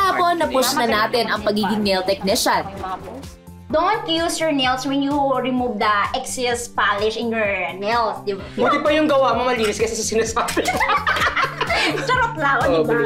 Kahapon, na-push na natin ang pagiging nail technician. Don't use your nails when you remove the excess polish in your nails, di ba? Buti pa yung gawa mo malinis kasi sa sinasabi. Charot lang, di ba?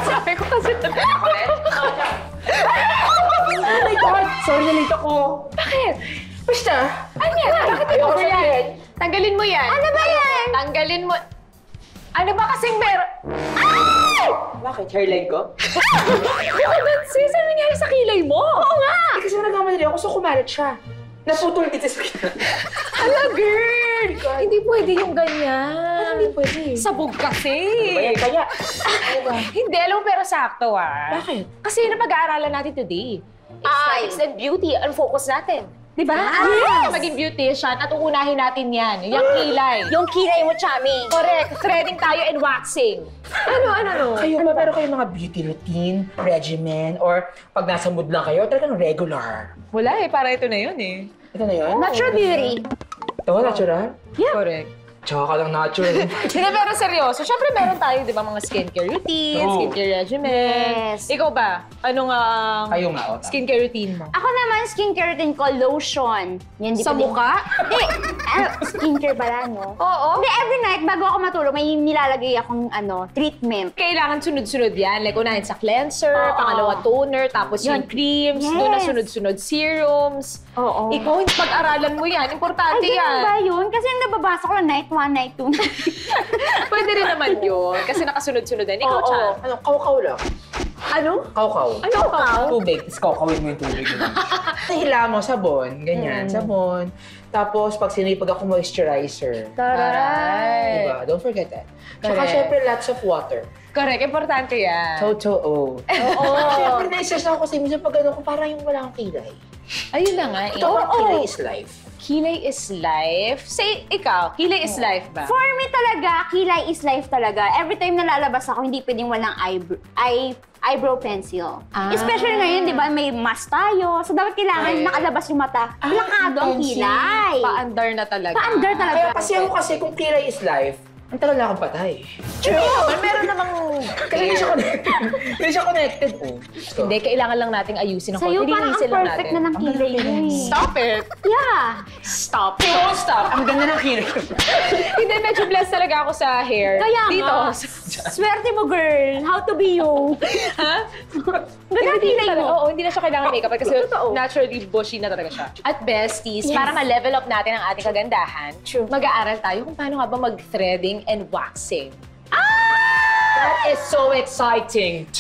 Sabi ko kasi oh my God! Sorry, nalito ko. Bakit? Basta. Ano yan? Bakit ito yan? Tanggalin mo yan. Ano ba yan? Tanggalin mo. Ano ba kasing meron? Ay! Bakit? Hairline ko? Bakit sis? Ano nangyari sa kilay mo? Oo nga! Kasi nagkamadali ako, so kumalat siya. Naputol dito sa kita. Hala, girl! Hindi pwede yung ganyan. Hindi pwede. Sabog kasi. Bayan kaya. Hindi, alam mo, pero sakto Bakit? Kasi yun ang pag-aaralan natin today. Aesthetics and beauty. Ang focus natin. Diba? Yes! Maging beautician at uunahin natin yan. Yung kilay. Yung kilay mo, Chami. Correct. Threading tayo and waxing. Ano? Kayo ba, pero kayo mga beauty routine, regimen, or pag nasa mood lang kayo, talagang regular? Wala para ito na yun eh. Ito na yun? Natural beauty. Ito, natural? Yeah. Correct. Tsaka ka lang natural. Hindi, pero seryoso. Siyempre, meron tayo, di ba, mga skincare routines, skincare regimen. Yes. Ikaw ba? Anong Kayo nga, Ota. skincare routine mo? Ako naman, skincare routine ko, lotion. Yan, di Sa ko din- mukha? Hindi. Skincare pala, no? Oo. Hindi, every night, bago ako matulog, may nilalagay akong, treatment. Kailangan sunod-sunod yan. Like, unahin sa cleanser, Oo. pangalawa toner, tapos yung Yun. creams, Yes. doon na sunod-sunod serums. Oo. Ikaw, pag-aralan mo yan. Importante Ay, ganun yan. ba yun? Kasi yung nababasa ko lang, night 1, night 2, night Pwede rin naman yun. Kasi nakasunod-sunod din. Ikaw, Oo. Chan. Ano, kaw-kaw lang. Ano? Kaw-kaw. Ano ka? Tubig, tapos kaw-kawin mo yung tubig. Hila mo, sabon, ganyan, sabon. Tapos, pag sinipag ako moisturizer. Taray. Diba? Don't forget that. Tsaka, Correct. syempre, lots of water. Correct. Importante yan. Totoo. Oo. Syempre, na-stress ako kasi minsan pag ano ko, parang yung wala akong kilay. Ayun na nga. Ito, kilay is life. Kilay is life. Say, ikaw, kilay is life ba? For me talaga, kilay is life talaga. Every time na lalabas ako, hindi pwedeng walang eyebrow pencil. Ah. Especially ngayon, di ba, may mask tayo. So, dapat kailangan nakalabas yung mata. Plakado ang pencil. kilay. Pa-under na talaga. Pa-under talaga. Kaya kasi ako kasi kung kilay is life, ang tagal na akong patay. True. Meron namang... Kasi hindi siya connected. Hindi siya connected. Oh. Hindi, kailangan lang nating ayusin ang Sa'yo, konti. parang ang Linisin lang perfect natin. na ng kilay mo eh. Stop it! Yeah. Stop it! Don't stop! Ang ganda ng kilay. Hindi, medyo blessed talaga ako sa hair. Kaya Dito. nga. Swerte mo, girl. How to be you. Ha? Ganda ang kilay talaga. mo. Oo, hindi na siya kailangan makeup kasi Totoo. naturally bushy na talaga siya. At besties, Yes. para ma-level up natin ang ating kagandahan, mag-aaral tayo kung paano nga ba mag-threading and waxing. That is so exciting!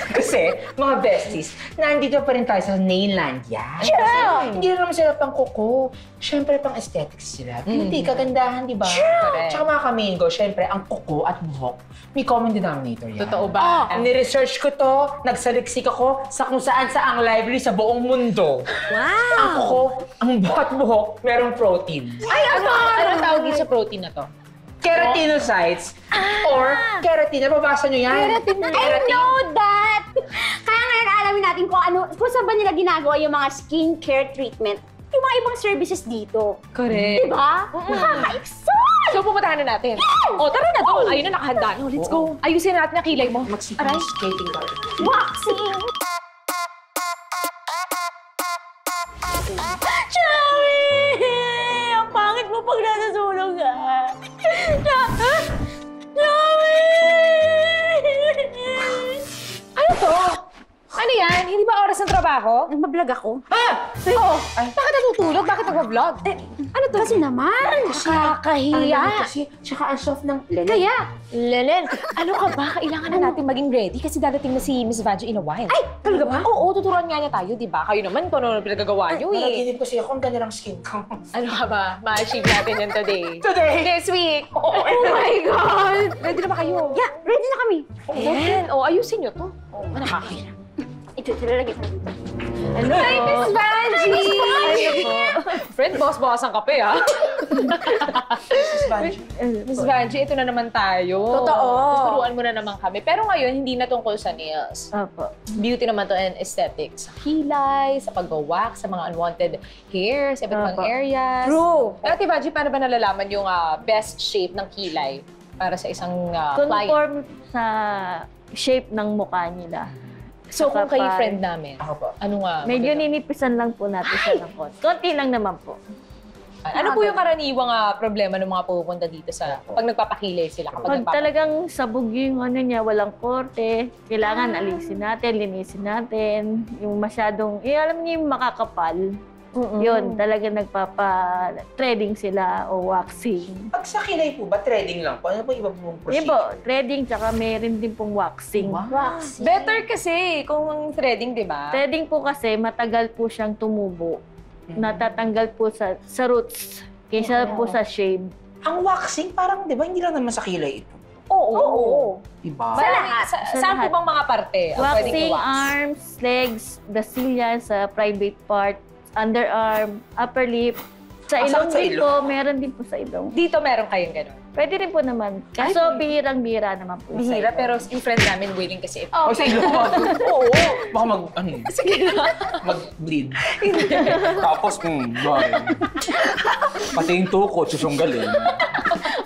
Kasi, mga besties, nandito pa rin tayo sa Naillandia. Kasi, hindi na naman sila pang kuko. Siyempre, pang aesthetics sila. Beauty, kagandahan, di ba? Correct. Tsaka mga kamingo, siyempre, ang kuko at buhok, may common denominator yan. Totoo ba? Ni-research ko to, nagsaliksik ako sa kung saan ang library sa buong mundo. Wow. Ang kuko, ang buhok, merong protein. Ay, ano tawag din sa protein na to? Keratinocytes or keratin. Nababasa nyo yan? I know that! Kaya ngayon alamin natin kung saan ba nila ginagawa yung mga skincare treatment, yung mga ibang services dito. Correct. Diba? Nakaka-excite! So, pupuntahan na natin. O, tara na doon. Ayun na, nakahanda. No, let's go. Ayusin natin ang kilay mo. Aray. Skating car. Waxing! Chami! Ang pangit mo pag nasusunog ka. Chami! Ano to? Ano yan? Hindi ba oras ng trabaho? Nagbablog ako. Oo. Bakit natutulog? Bakit nagbablog? Ano to? Kasi naman, nakakahiya. Tsaka ang soft ng lenen. Kaya, Lelen, ano ka ba? Kailangan na natin maging ready kasi dadating na si Miss Vanjo in a while. Ay, talaga ba? Oo, tuturuan nga niya tayo, di ba? Kayo naman kung ano pinagagawa niyo eh. Nanaginip kasi ako, ang ganda ng skin ko. Ano ka ba? Ma-achieve natin yan today. Today? This week. Oh my God! Ready na ba kayo? Yeah, ready na kami. Ayan. O, ayusin niyo to. Oo, nakakahiya. Ito, lalagay ko na dito. Hello, Miss Vanjie! Friend, boss ang kape, ha? Miss Vanjie, ito na naman tayo. Totoo. Tuturuan mo na naman kami. Pero ngayon, hindi na tungkol sa nails. Opo. Beauty naman to and aesthetics. Sa kilay, sa pag-wax, sa mga unwanted hairs, iba't ibang areas. True. Ate Vanjie, paano ba nalalaman yung best shape ng kilay para sa isang client? Conform sa shape ng mukha nila. So, kung kayo Kapag- friend namin, ano nga? Medyo maganda? ninipisan lang po natin siya ng konti. Konti lang naman po. Ano po yung karaniwang problema ng mga pupunta dito sa pag nagpapakilay sila? Pag talagang sabog yung ano niya, walang korte, kailangan alisin natin, linisin natin. Yung masyadong, alam niyo yung makakapal. Yun, talaga nagpapa-threading sila o waxing. Pag sa kilay po ba, threading lang po? Ano po iba pong Yun procedure? po, threading tsaka meron din pong waxing. Wax. Better kasi kung threading, di ba? Threading po kasi matagal po siyang tumubo. Natatanggal po sa roots kaysa po sa shave. Ang waxing, parang, di ba, hindi lang naman sa kilay ito. Oo. Diba? Sa lahat. Saan po bang mga parte ang pwedeng Waxing, i-wax? arms, legs, the cilian sa private part, underarm, upper lip. Sa ilong sakit sa din ilong? po, meron din po sa ilong. Dito meron kayong gano'n. Pwede rin po naman. Kaso bihirang-bihira naman po. sa Bihira, ilong. pero yung friend namin willing kasi O, sa ilong ko. Oo. Baka Sige na. mag-bleed. Tapos, bakit? Pati yung tukot, susunggalin.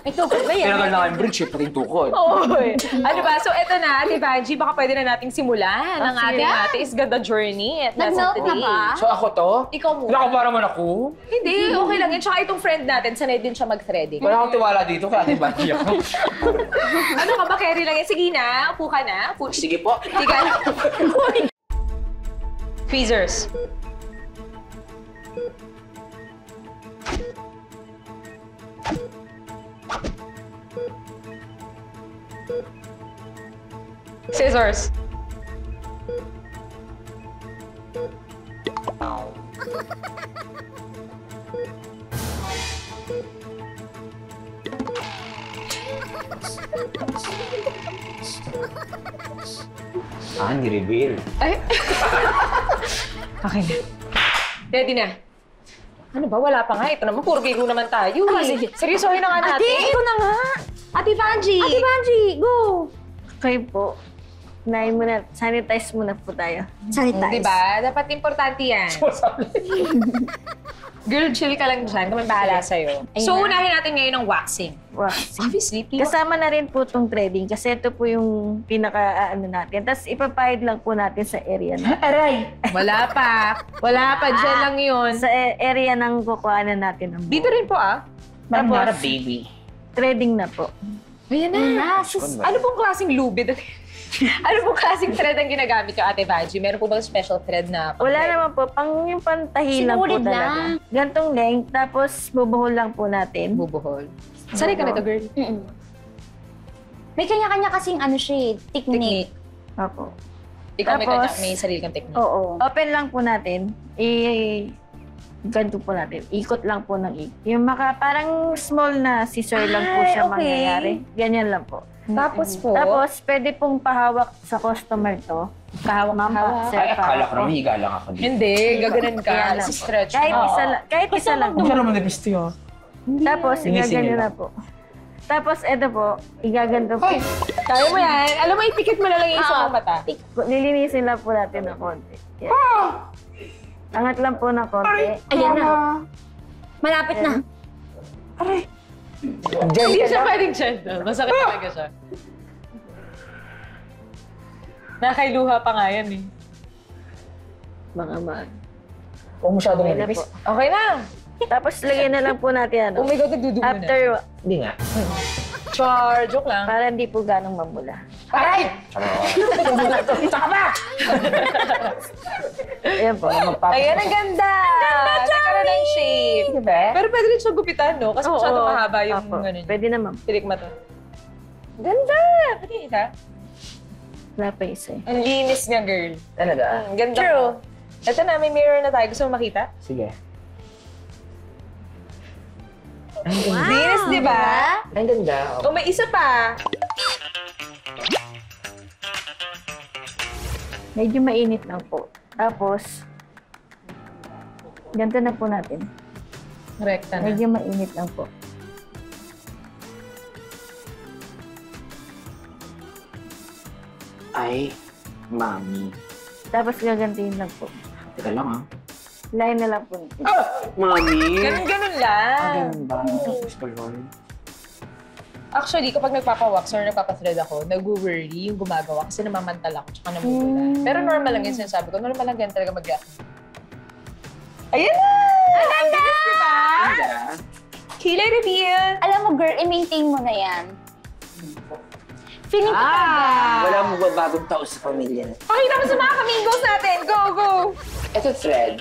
Ito, ba yan? Tinagal na kayong bridge, pati yung tukot. Oy. Ano ba? So, eto na, Ate Vanjie, baka pwede na nating simulan ang sige. ating Ate Isganda journey at lesson Nag-melt na today. ba? So, ako to? Ikaw muna. Nakapara man ako? Hindi, okay lang yun. Tsaka itong friend natin, sanay din siya mag-threading. Wala akong tiwala dito, kaya Ate Vanjie ako. Ano ka ba, carry lang yan? Sige na, upo ka na. Sige po. Sige. Tweezers. Scissors. Ni-reveal. Ay. Okay na. Ready na. Ano ba? Wala pa nga. Ito naman, puro bigo naman tayo. Seryosohin na nga Ate, natin. ito na nga. Ate Vanjie. Ate Vanjie, go. Kayo po, nain muna, sanitize muna po tayo. Sanitize. Diba? Dapat importante yan. Girl, chill ka lang dyan. Kami bahala sa'yo. So, unahin natin ngayon ang waxing. Waxing. Obviously, Kasama na rin po itong threading kasi ito po yung pinaka-ano natin. Tapos ipapahid lang po natin sa area na. Aray! wala pa. Wala pa. Dyan lang yun. Sa area ng kukuhanan natin ng Dito rin po, Mara baby. threading na po. Ayan na. Ano pong klaseng lubid? Ano pong klaseng thread ang ginagamit yung Ate Vanjie? Meron po ba special thread na Wala naman po, yung pantahi lang po Sinulit talaga. lang. Gantong length, tapos bubuhol lang po natin. bubuhol? Sanay ka na to, girl. May kanya-kanya kasing ano siya, technique. Technique. Opo. Ikaw Tapos- may sarili kang technique. Oo. Open lang po natin. Ganito po natin. Ikot lang po ng ikot. Yung parang small na scissor lang po siya okay. mangyayari. Ganyan lang po. Tapos po, Tapos, pwede pong pahawak sa customer to. kahawak Ma'am, hawak. sir, Ay, akala ko pa. naman higa lang ako dito. Hindi, gaganan ka. Kaya lang po. Si-stretch Kahit mo. isa lang. Kahit isa lang. Hindi naman napisto yun. Tapos, Sinisingil igaganyan na lang. po. Tapos, eto po, igaganto po. Kaya mo yan. Alam mo, ipikit mo na lang yung isang mata. Lilinisin lang po natin ng konti. Yan. Angat lang po ng konti. Ayan na. Malapit na. Hindi siya pwedeng gentle. Masakit talaga siya. Nakailuha pa nga yan eh. Mga Huwag masyadong Okay na manipis. po. Okay na. Tapos, lagyan na lang po natin Oh ano. my God, nagdudugo na. After, Hindi nga. Char, joke lang. para hindi po ganong mamula. Aray! Kita ka ba? Ayan po. Ayan, ang ganda! Nagkaroon ng shape. Diba? Pero pwede rin siya gupitan, no? Kasi masyado mahaba yung Opo. ano niya. Pwede naman. Tilik mata. Ganda! Pwede isa. Wala pa isa eh. Ang linis niya, girl. Talaga? Ang ganda. True. Ito na, may mirror na tayo. Gusto mo makita? Sige. Linis, di ba? Ang ganda. O may isa pa. Medyo mainit lang po. Tapos, Ganito na po natin. Rekta na. Medyo mainit lang po. Ay, mami. Tapos gagantiin lang po. Teka lang, ha? Lain na lang po. Mami! Ganun lang. Ganun ba? Tapos ko yun. Actually, kapag nagpapawax or nagpapathread ako, nag-worry yung gumagawa kasi namamantal ako tsaka namumula. Pero normal lang yun sinasabi ko. Normal lang yan talaga mag-react. Ayan na! Ang bilis, diba? Kilay reveal! Alam mo, girl, i-maintain mo na yan. Feeling ko Wala mo ba bagong tao sa pamilya na? Pakita mo sa mga kamingos natin! Go, go! Ito thread.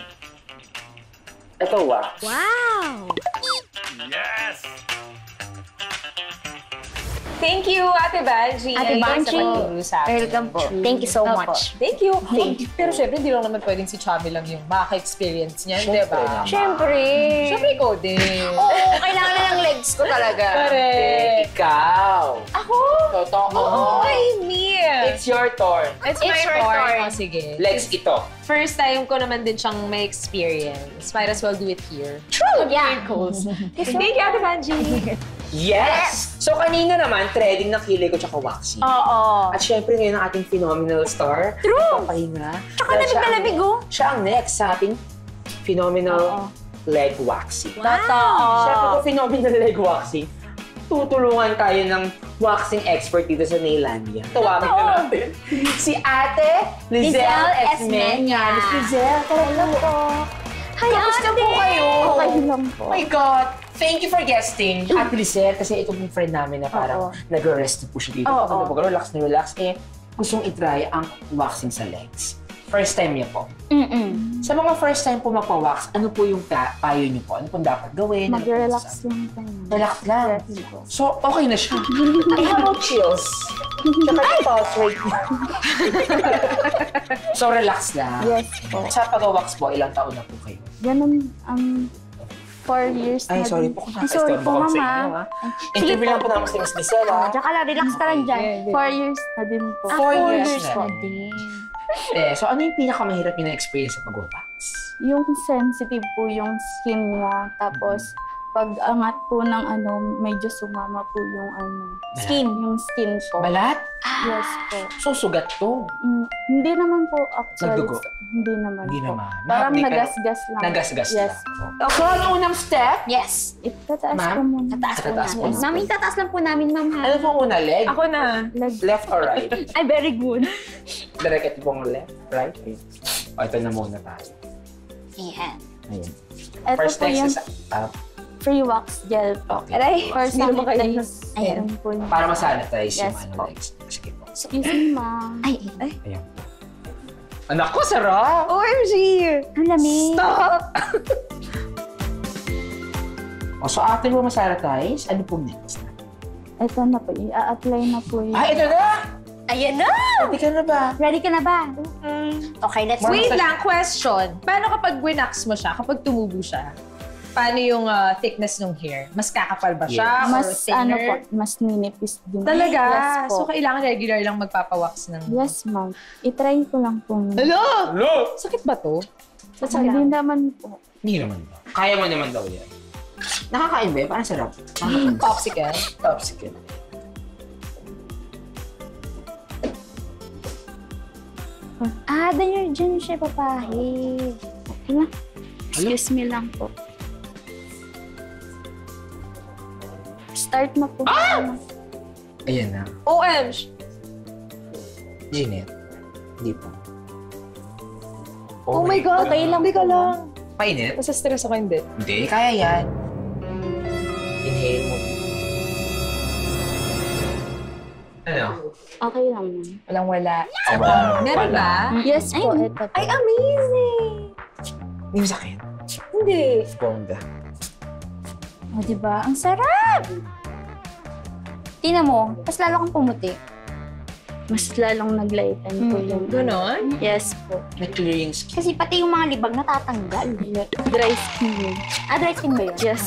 Ito wax. Wow! Thank you, Ate Banji. Ate Banji. Welcome po. Thank you so Opo. much. Thank you. Pero syempre, hindi lang naman pwedeng si Chubby lang yung makaka-experience niyan, di ba? Siyempre. Syempre, ikaw din. Oo, kailangan na ng legs ko talaga. Correct. Ikaw! Ako? Totoo. Ay, Mia. It's your turn. It's It's my your turn. turn. Oh, sige. Legs ito. First time ko naman din siyang may experience. Might as well do it here. True, yeah. Thank you, Ate Banji. Yes! So kanina naman, threading ng kilay ko tsaka waxing. Oo. At syempre ngayon ang ating phenomenal star. True! Papahinga. Tsaka lamig na lamig, oh. Siya ang next sa ating phenomenal leg waxing. Totoo. Syempre kung phenomenal leg waxing, tutulungan tayo ng waxing expert dito sa Nailandia. Tawagin na natin si Ate Lizelle Esmeña. Miss Lizelle, Hello po. Hi, kamusta po kayo? Okay lang po. Oh my God! Thank you for guesting, Ate Lizelle, kasi ito yung friend namin na parang nag-rest po siya dito. Oo. Pag relax na relax, gustong itry ang waxing sa legs. First time niya po. Sa mga first time po magpa-wax, ano po yung payo niyo po? Ano po dapat gawin? Mag-relax lang tayo. Relax lang. So, okay na siya. Ay, how about chills? Tsaka yung pulse rate niya. So, relax lang. Yes po. Sa pag-wax po, ilang taon na po kayo? Ganun, 4 years Ay, na sorry din. po kung Ay, sorry po, nakaka-istorbo ako sa mama. inyo, ha? Interview lang po namin si Miss Lizelle, ha? Tsaka lang, relax ka lang dyan. 4 years na din po. 4 years na. na din. So ano yung pinakamahirap niyo na experience sa pag-wax? Yung sensitive po yung skin niya. Tapos, pag angat po ng medyo sumama po yung Skin. yung skin po. Balat? Yes po. So sugat to. Hindi naman po actually. Nagdugo? Hindi naman Hindi po. naman. Parang Hindi, pero nagasgas lang. Nagasgas Yes. lang. So ano unang step? Yes. Itataas Ma'am? ko muna. Tataas po Tataas po. namin. Mami, tataas lang po namin, ma'am. ha? Ano pong una? Leg? Ako na. Left or right? Ay, very good. Direct ito pong left, right? O ito na muna tayo. Ayan. Ayan. Ito First po yung next is up. free wax gel po. Okay. Aray. For Hindi naman kayo sanitize. Ayan. Ayan po yung... Para masanitize yung Yes po. legs. Sige po. Excuse me, ma'am. Ay, ay. Ayan. Anak ko, sarap! OMG! Ang lamig. Stop! So after mo masanitize, ano pong next? Ito na po. I-apply na po yun. Ito na! Ayan na! Ready ka na ba? Ready ka na ba? Okay, let's Wait lang, question. Paano kapag winax mo siya, kapag tumubo siya, paano yung thickness ng hair? Mas kakapal ba siya? Mas Or thinner? mas ninipis din. Talaga? Yes po. So, kailangan regular lang magpapawax ng... Yes, ma'am. I-try ko lang po. Hello! Hello! Sakit ba to? Hindi naman po. Hindi naman ba? Kaya mo naman daw yan. Nakakain ba? Parang sarap. Popsicle? Popsicle. dyan siya papahid. Hala. Excuse me lang po. Start na po. Ayan na. OMG! Jeanette. Hindi pa. Oh my God! Okay lang Hindi ka po, lang. Painit? Basta stress ako, hindi. Hindi, kaya yan. Inhale mo. Ano? Okay lang, ma'am. Walang wala. Wow. Meron ba? Yes po, ito po. Ay, amazing! Hindi mo sakit. Hindi. Bongga. O, diba? Ang sarap! Tingnan mo, mas lalo kang pumuti. Mas lalong naglighten po yung... Ganon? Yes po. May clearing skin. Kasi pati yung mga libag natatanggal. Dry skin yun. Dry skin ba yun? Yes.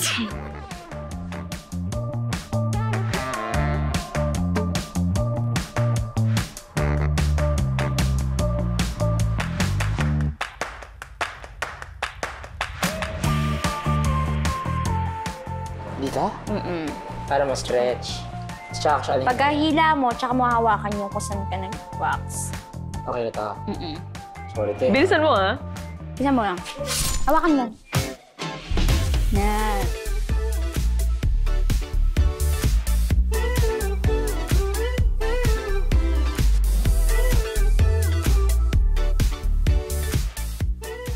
Dito? Para ma-stretch. Tsaka alin. Pagkahila mo, tsaka mo hawakan yung kung saan ka nag-wax. Okay na to. Sorry, te. Bilisan mo, ha? Isa mo lang. Hawakan mo. Na.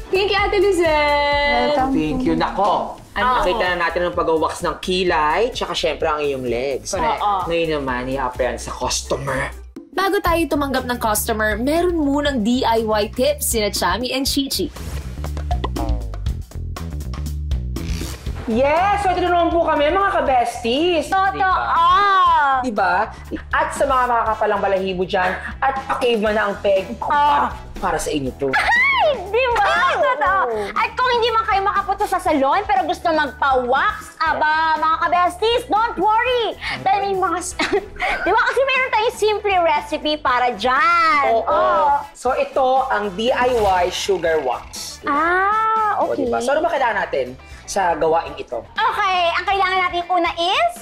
Thank you, Ate Lizelle! Thank you. Nako! Nakita na natin ang pag-wax ng kilay, tsaka syempre ang iyong legs. Correct. Ngayon naman, i-apply sa customer. Bago tayo tumanggap ng customer, meron munang DIY tips sina Chami and Chichi. Yes! So, ito na naman po kami, mga ka-besties. Totoo! Diba? At sa mga makakapalang balahibo dyan, at pa-cave man na ang peg, para sa inyo to. Di ba? Totoo. At kung hindi man kayo makapunta sa salon pero gusto magpa-wax, mga ka-besties, don't worry. Dahil may mga... Di ba? Kasi meron tayong simple recipe para dyan. Oo. So, ito ang DIY sugar wax. O, Okay. diba? So, ano ba kailangan natin sa gawaing ito? Okay, ang kailangan natin una is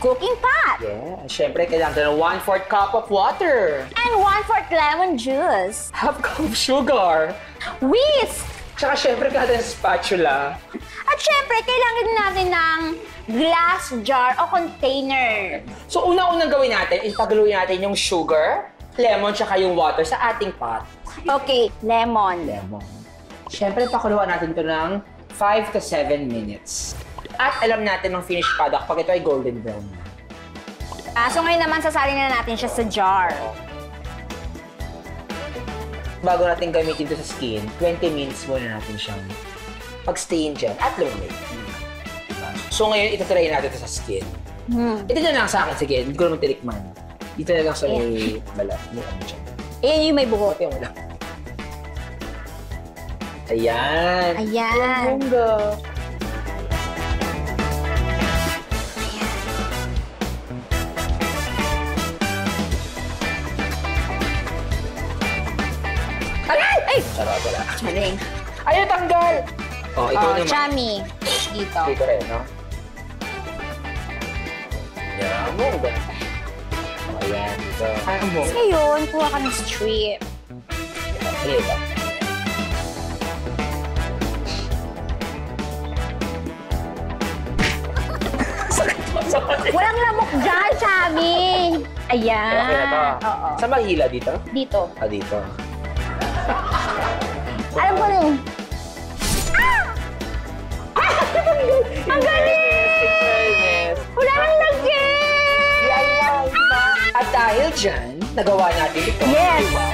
cooking pot. Yeah. Siyempre, kailangan natin ng 1/4 cup of water. And 1/4 lemon juice. Half cup of sugar. Whisk! Tsaka siyempre, kailangan ng spatula. At syempre, kailangan din natin ng glass jar o container. So, una-unang gawin natin, ipaguloy natin yung sugar, lemon, tsaka yung water sa ating pot. Okay, lemon. Lemon. Siyempre, pakuluan natin ito ng 5 to 7 minutes. At alam natin ang finished product pag ito ay golden brown. So ngayon naman, sasalin na natin siya sa jar. Bago natin gamitin ito sa skin, 20 minutes muna natin siyang pag-stain dyan at lumamig. So ngayon, ito-try natin ito sa skin. Ito na lang sa akin, sige, hindi ko naman tinikman. Dito na lang sa may balat. May ano dyan. Ayan yung may buhok. Ito yung wala. Ayan. Ayan. Bongga. Ay! Charot, wala. Charing. Ayun, tanggal! Oh, ikaw naman. Chami. Dito. Dito rin, no? Yan, bongga. Ayan, dito. Ang bongga. Ngayon, kuha ka ng strip. Dito. Walang lamok dyan, Chami. Ayan. Okay na to. Oo. Sa mahila dito? Dito. Ah, dito. Alam ko rin. Ang galing! Wala nang lagyan! At dahil dyan, nagawa natin ito. Yes. Diba?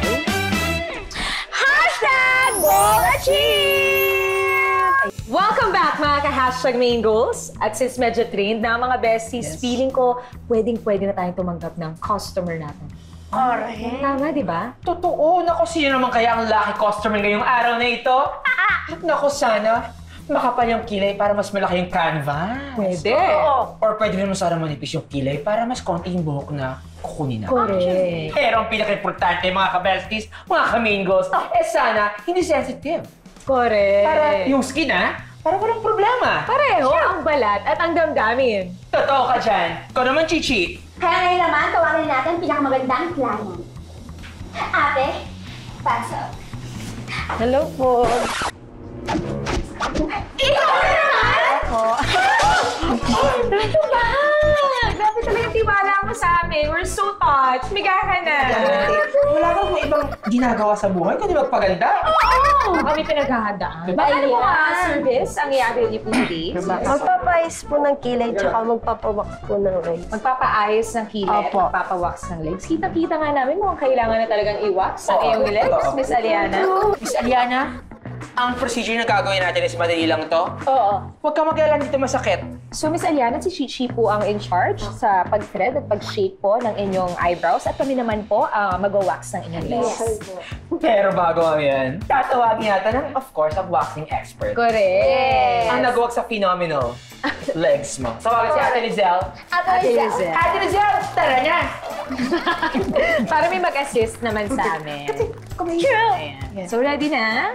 Hashtag Goal Achieved! Welcome back mga ka-hashtag main goals. At since medyo trained na mga besties, feeling ko pwedeng-pwede na tayong tumanggap ng customer natin. Alright. Tama, di ba? Totoo. Naku, sino naman kaya ang lucky customer ngayong araw na ito? Naku, sana makapal yung kilay para mas malaki yung canvas. Pwede. Or pwede naman sana manipis yung kilay para mas konti yung buhok na kukunin na. Correct. Pero ang pinaka-importante, mga ka-besties, mga ka-main goals, sana hindi sensitive. Correct. Para yung skin, para walang problema. Pareho ang balat at ang damdamin. Totoo ka dyan. Ikaw naman, Chichi. Kaya ngayon naman, tawagin natin ang pinakamagandang plano. Ate, pasok. Hello po. Ikaw na naman! Ito ba? Grabe talagang tiwala mo sa amin. We're so touched. Miga ka na. Wala kang may ibang ginagawa sa buhay kundi magpaganda. Kami pinaghahandaan. Baka ano mga service ang i-avail niyo po today? Magpapaayos po ng kilay tsaka magpapawax po ng legs. Magpapaayos ng kilay at Opo. magpapawax ng legs. Kita-kita nga namin mukhang kailangan na talagang i-wax ang iyong legs, Miss Aliana. Miss Aliana, ang procedure na gagawin natin is madali lang to. Oo. Huwag ka mag-alala dito masakit. So, Miss Aliana, si Chichi po ang in charge sa pag-thread at pag-shape po ng inyong eyebrows at kami naman po mag-wax ng inyong legs. Pero bago yan, tatawagin natin ng, of course, ang waxing expert. Correct. Ang nag-work sa phenomenal legs mo. Tawagin si Ate Lizelle. Ate Lizelle. Ate Lizelle, tara na! Para may mag-assist naman sa amin. True. Ayan. So, ready na?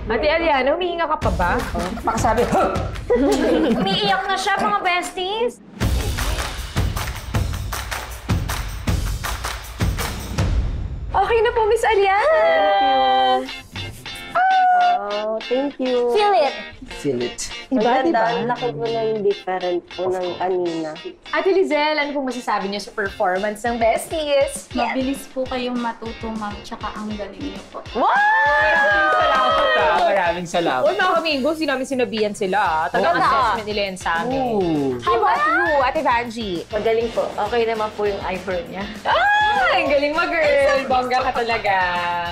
Ate Aliana, humihinga ka pa ba? Pakasabi, Umiiyak na siya, mga besties. Okay na po, Miss Aliana! Oh, thank you. Feel it. feel it. Iba, diba? Laki po ng different po ng kanina. Ate Lizelle, ano pong masasabi niyo sa performance ng Besties? Mabilis po kayong matuto, ma'am, tsaka ang galing niyo po. Salamat ah. Maraming salamat. O mga kaminggo, namin sinabihan sila. Talagang assessment nila yan sa amin. How about you, Ate Vanjie? Magaling po. Okay naman po yung eyebrow niya. Ay, ang galing mo, girl. Bongga ka talaga.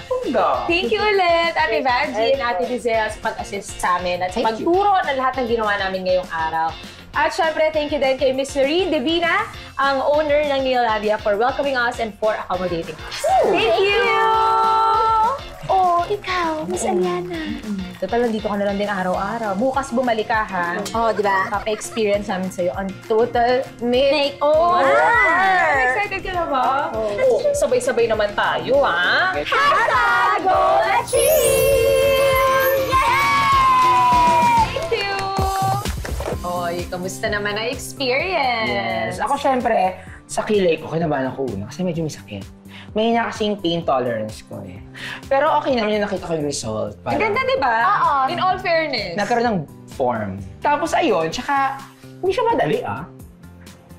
Bongga. Thank you ulit, Ate Vanjie and Ate Lizelle sa pag-assist sa amin at sa pagturo ng lahat ng ginawa namin ngayong araw. At syempre, thank you din kay Miss Noreen Divina, ang owner ng Neolandia, for welcoming us and for accommodating us. Thank you! Oh, ikaw, Miss Aliana. Total, nandito ka na lang din araw-araw. Bukas bumalik ka, ha? Oh, di ba? Papa-experience namin sa'yo ang total makeover! Excited ka na ba? Oo. Sabay-sabay naman tayo, ha? Hashtag Goal Achieve! Yay! Thank you! Oy, kamusta naman ang experience? Yes. Ako syempre, sa kilay ko, kinabahan ako una kasi medyo may sakit. May hina kasing pain tolerance ko eh. Pero okay naman yung nakita ko yung result. Ang ganda, di ba? Oo. In all fairness. Nagkaroon ng form. Tapos ayun, tsaka hindi siya madali ah.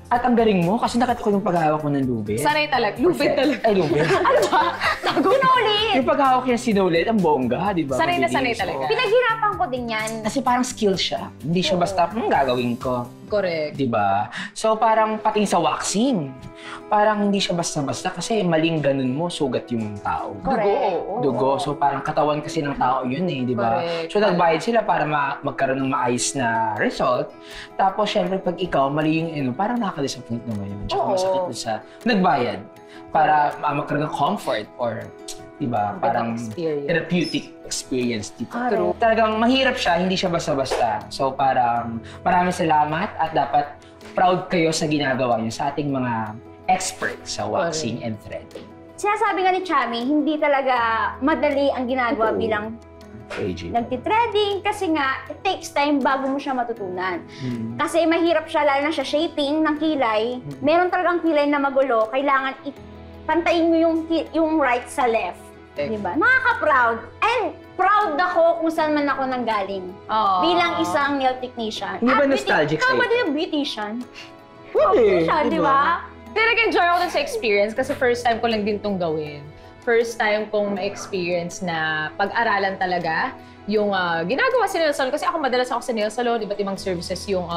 At ang galing mo kasi nakita ko yung paghawak mo ng lubid. Sanay talaga. Lupit talaga. Ay, lubid. Ano ba? Tago na ulit! Yung paghawak niya sinulit, ang bongga, di ba? Sanay na Mabilis. sanay talaga. Oo. Pinaghirapan ko din yan. Kasi parang skill siya. Hindi siya basta, gagawin ko. Correct. Di ba? So parang pating sa waxing. Parang hindi siya basta-basta kasi maling ganun mo, sugat yung tao. Correct. Dugo. So parang katawan kasi ng tao yun eh, di ba? Correct. So nagbayad sila para magkaroon ng maayos na result. Tapos syempre pag ikaw, mali yung parang nakaka-disappoint naman yun. Tsaka masakit doon sa nagbayad para magkaroon ng comfort or di ba? Parang experience. therapeutic experience. Diba? Talagang mahirap siya, hindi siya basta-basta. So parang maraming salamat at dapat proud kayo sa ginagawa niyo sa ating mga experts sa waxing and threading. Sinasabi nga ni Chami, hindi talaga madali ang ginagawa bilang AJ. nagtitreading kasi nga it takes time bago mo siya matutunan. Kasi mahirap siya, lalo na siya shaping ng kilay. Meron talagang kilay na magulo, kailangan pantayin mo yung right sa left. Diba? Nakaka-proud. And proud ako kung saan man ako nanggaling. Bilang isang nail technician. Hindi ba nostalgic sa'yo? sa'yo? Tama din yung beautician. Pwede. Beautician, di ba? Pero nag-enjoy ako dun sa experience kasi first time ko lang din itong gawin. First time kong ma-experience na pag-aralan talaga yung ginagawa sa nail salon. Kasi ako madalas ako sa nail salon, iba't ibang services yung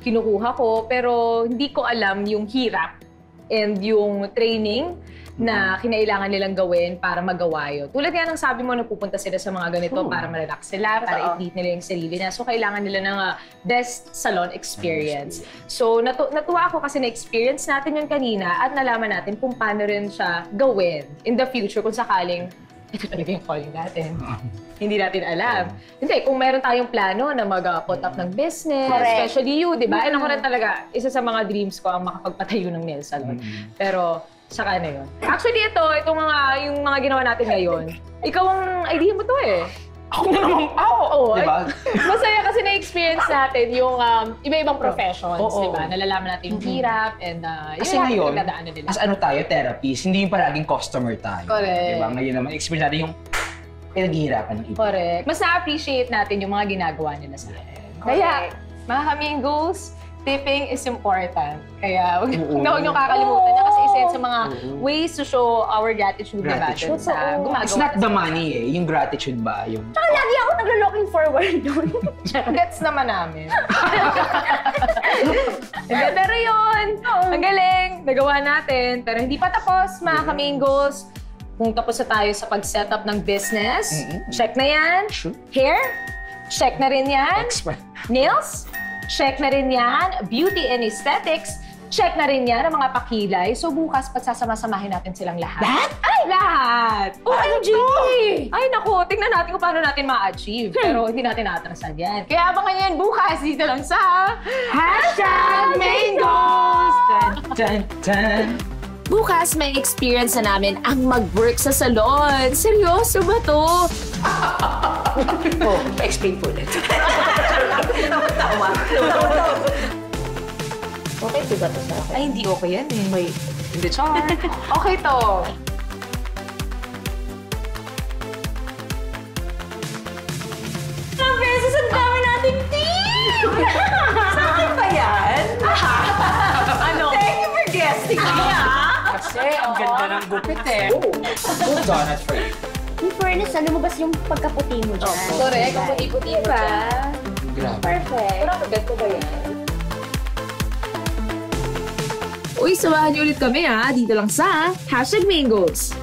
kinukuha ko. Pero hindi ko alam yung hirap and yung training na kinailangan nilang gawin para magawa yun. Tulad nga ng sabi mo, napupunta sila sa mga ganito para ma-relax sila, para i-treat nila yung sarili na. So, kailangan nila ng best salon experience. So, natuwa ako kasi na-experience natin yun kanina at nalaman natin kung paano rin siya gawin in the future kung sakaling ito talaga yung calling natin. Hindi natin alam. Hindi, kung meron tayong plano na mag-put up ng business, especially you, di ba? And ako rin talaga, isa sa mga dreams ko ang makapagpatayo ng nail salon. Pero, saka na yun. Actually, yung mga ginawa natin ngayon, ikaw ang idea mo to eh. Ako na naman, di ba? Masaya kasi na-experience natin yung iba-ibang professions, di ba? Nalalaman natin yung hirap and Kasi yung ngayon, pinagdadaanan nila. as ano tayo, therapist, hindi yung palaging customer tayo. Correct. Di ba? Ngayon naman, experience natin yung pinaghihirapan ng iba. Correct. Mas na-appreciate natin yung mga ginagawa nila sa atin. Kaya, mga kamingos, tipping is important. Kaya huwag niyong kakalimutan niya kasi isa yan sa mga ways to show our gratitude naman sa gumagawa. It's not the money eh, yung gratitude ba? Yung... Tsaka lagi ako naglo-looking forward doon. Gets naman namin. Pero yun, ang galing, nagawa natin. Pero hindi pa tapos, mga kamingos. Kung tapos na tayo sa pag-setup ng business, check na yan. Sure. Hair, check na rin yan. Expert. Nails, check na rin yan. Beauty and aesthetics, check na rin yan ang mga pakilay. So bukas, pagsasama-samahin natin silang lahat. Lahat? Ay, lahat! OMG! Ay, naku, tingnan natin kung paano natin ma-achieve. Pero hindi natin naatrasan yan. Kaya abangan yan bukas dito lang sa #Mangoes! Dun, dun, dun. Bukas may experience na namin ang mag-work sa salon. Seryoso ba to? Oh, explain po ulit. Okay, diba to sa akin? Ay, hindi okay yan eh. Hindi, char. Okay to. Mga beses, ang dami nating team! Sa akin ba yan? Ano? Thank you for guessing me, Kasi ang ganda ng gupit eh. Good donut for you. In fairness, lumabas yung pagkaputi mo dyan. Correct, ang puti-puti mo dyan. Grabe. Perfect. Pero kagat ko ba yan? Uy, samahan niyo ulit kami dito lang sa #Main Goals.